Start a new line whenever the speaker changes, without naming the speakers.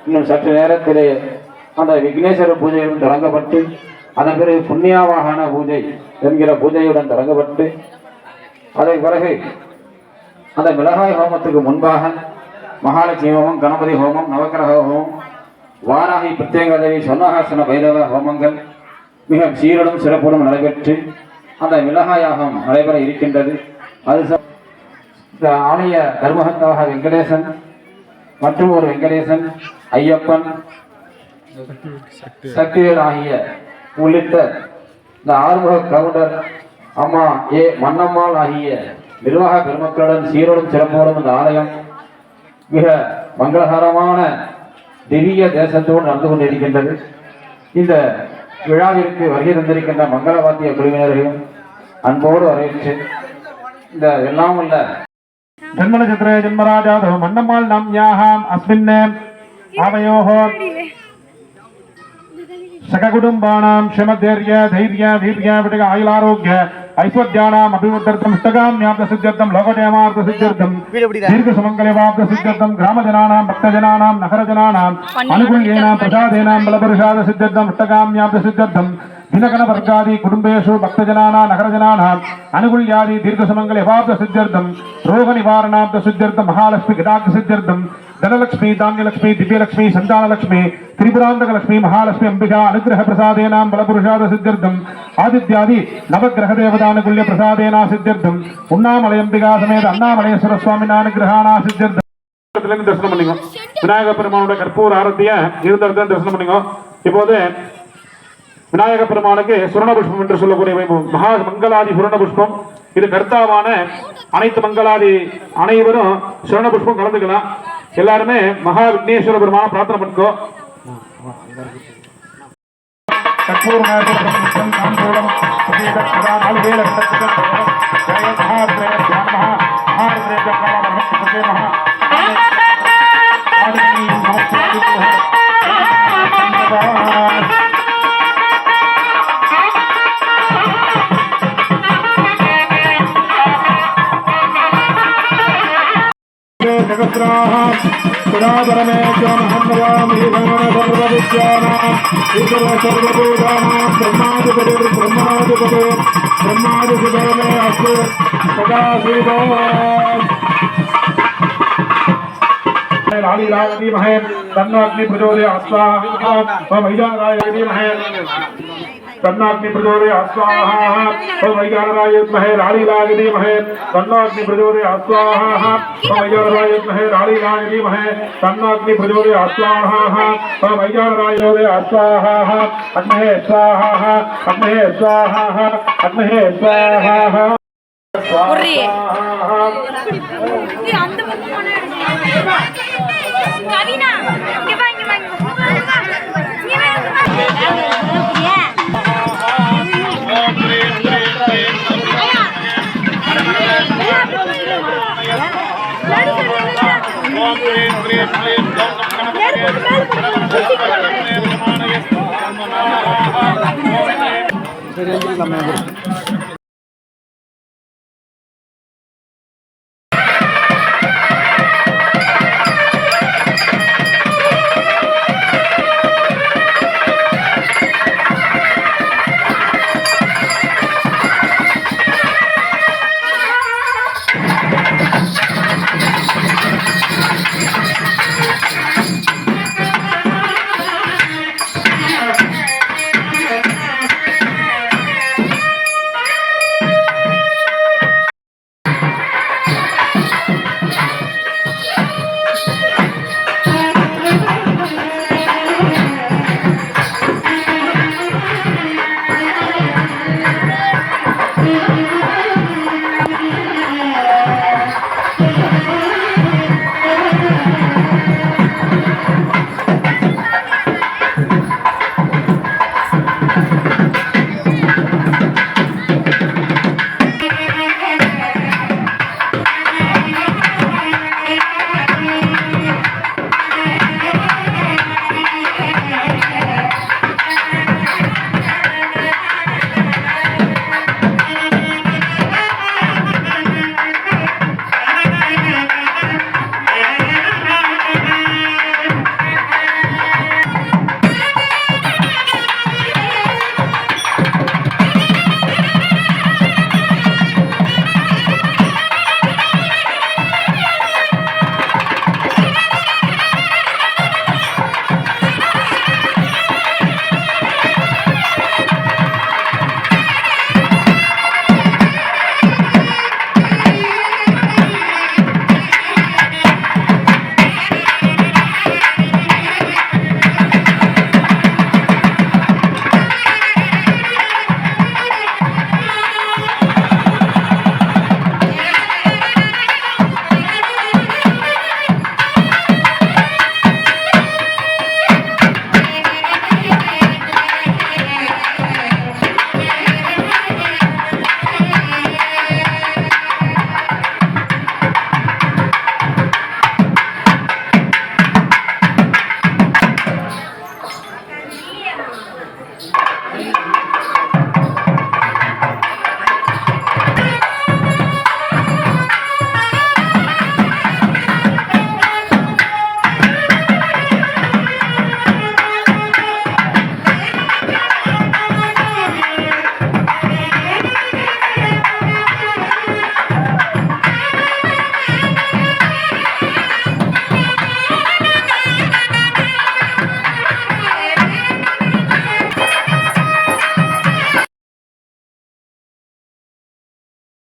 இன்னும் சற்று நேரத்திலே அந்த விக்னேஸ்வர பூஜையுடன் தொடங்கப்பட்டு அதன் பிறகு புண்ணியாவாகன பூஜை என்கிற பூஜையுடன் தொடங்கப்பட்டு அதன் பிறகு அந்த மிளகாய் ஹோமத்துக்கு முன்பாக மகாலட்சுமி ஹோமம், கணபதி ஹோமம், நவக்கிரக ஹோமம், வாராகி பிரத்யேக தேவி, சொர்ணஹாசன பைரவ ஹோமங்கள் மிக சீரடும் சிறப்புடன் நடைபெற்று அந்த மிளகாயாகம் நடைபெற இருக்கின்றது. அது இந்த ஆலய தர்மகத்தாக வெங்கடேசன் மற்றும் ஒரு வெங்கடேசன், ஐயப்பன், சக்திவேல் ஆகிய உள்ளிட்ட இந்த ஆறுமுக கவுண்டர், அம்மா ஏ மன்னம்மாள் ஆகிய நிர்வாக பெருமக்களுடன் சீரோடும் சிறப்போடும் இந்த ஆலயம் மிக மங்களகரமான திவ்ய தேசத்தோடு நடந்து கொண்டிருக்கின்றது. இந்த விழாவிற்கு வருகை தந்திருக்கின்ற மங்களவாத்திய குழுவினர்களையும் அன்போடு வரவேற்று இந்த எல்லாம் உள்ள
ஜன்மநட்சத்திரே ஜன்மராஜாதோ மன்னம்மாள் நாம்யாஹாம் அஸ்மின் ஆவயோஹ சககுடும்பானாம் க்ஷமதைர்ய தைர்ய வீர்ய விடக ஆயுளாரோக்கிய ஐஸ்வர்யானாம் அபிவர்த்தர்த்தம் இஷ்டகாம்யாப்த சித்தியர்த்தம் லோகஜயமார்த்த சித்தியர்த்தம் தீர்க்க சுமங்கலவாப்த சித்தியர்த்தம் கிராமஜனானாம் பக்தஜனானாம் நகரஜனானாம் அனுகுல்யேனாம் பிரசாதேனாம் பலபரிஷாத சித்தியர்த்தம் இஷ்டகாம்யாப்த சித்தியர்த்தம் दिनगण वर्गादि कुटुंबेषु भक्तजनानां नगरजनानां अनुकूल्यादि दीर्घसुमंगल यवाब्द सिद्ध्यर्थं रोग निवारणाब्द सिद्ध्यर्थं महालक्ष्मी गदाब्द सिद्ध्यर्थं धनलक्ष्मी धान्यलक्ष्मी दिव्यलक्ष्मी संतानलक्ष्मी त्रिपुरांतकलक्ष्मी महालक्ष्मी अंबिका अनुग्रह प्रसादेनां बलपुरुषाद सिद्ध्यर्थं आदित्यादि नवग्रह देवतानुकूल्य प्रसादेना सिद्ध्यर्थं उन्नामलयंबिका समेत अन्नामलेश्वर स्वामिना अनुग्रहाना सिद्ध्यर्थं दर्शனம் பண்ணிங்க விநாயக பெருமானுடைய கற்பூர ஆரத்திய இருந்தறத தரிசனம் பண்ணிங்க இப்போது விநாயக பெருமானுக்கு சுரண புஷ்பம் என்று சொல்லக்கூடிய மகா மங்களாதி சுரண புஷ்பம் இது கர்த்தாவான அனைத்து மங்களாதி அனைவரும் சுரண புஷ்பம் கலந்துக்கலாம். எல்லாருமே மகா விக்னேஸ்வர பெருமான பிரார்த்தனை பண்ணிக்கோ. तन्नाग्नि प्रचोदयात् स्वाहा वैजानराय विद्महे तन्नाग्नि प्रचोदयात् स्वाहा वैजानराय विद्महे लालीलाय विद्महे तन्नाग्नि प्रचोदयात् स्वाहा वैजानराय विद्महे लालीलाय विद्महे तन्नाग्नि प्रचोदयात् स्वाहा वैजानराय विद्महे स्वाहा अग्नये स्वाहा अग्नये स्वाहा अग्नये स्वाहा
கவினா இங்க வாங்க வாங்க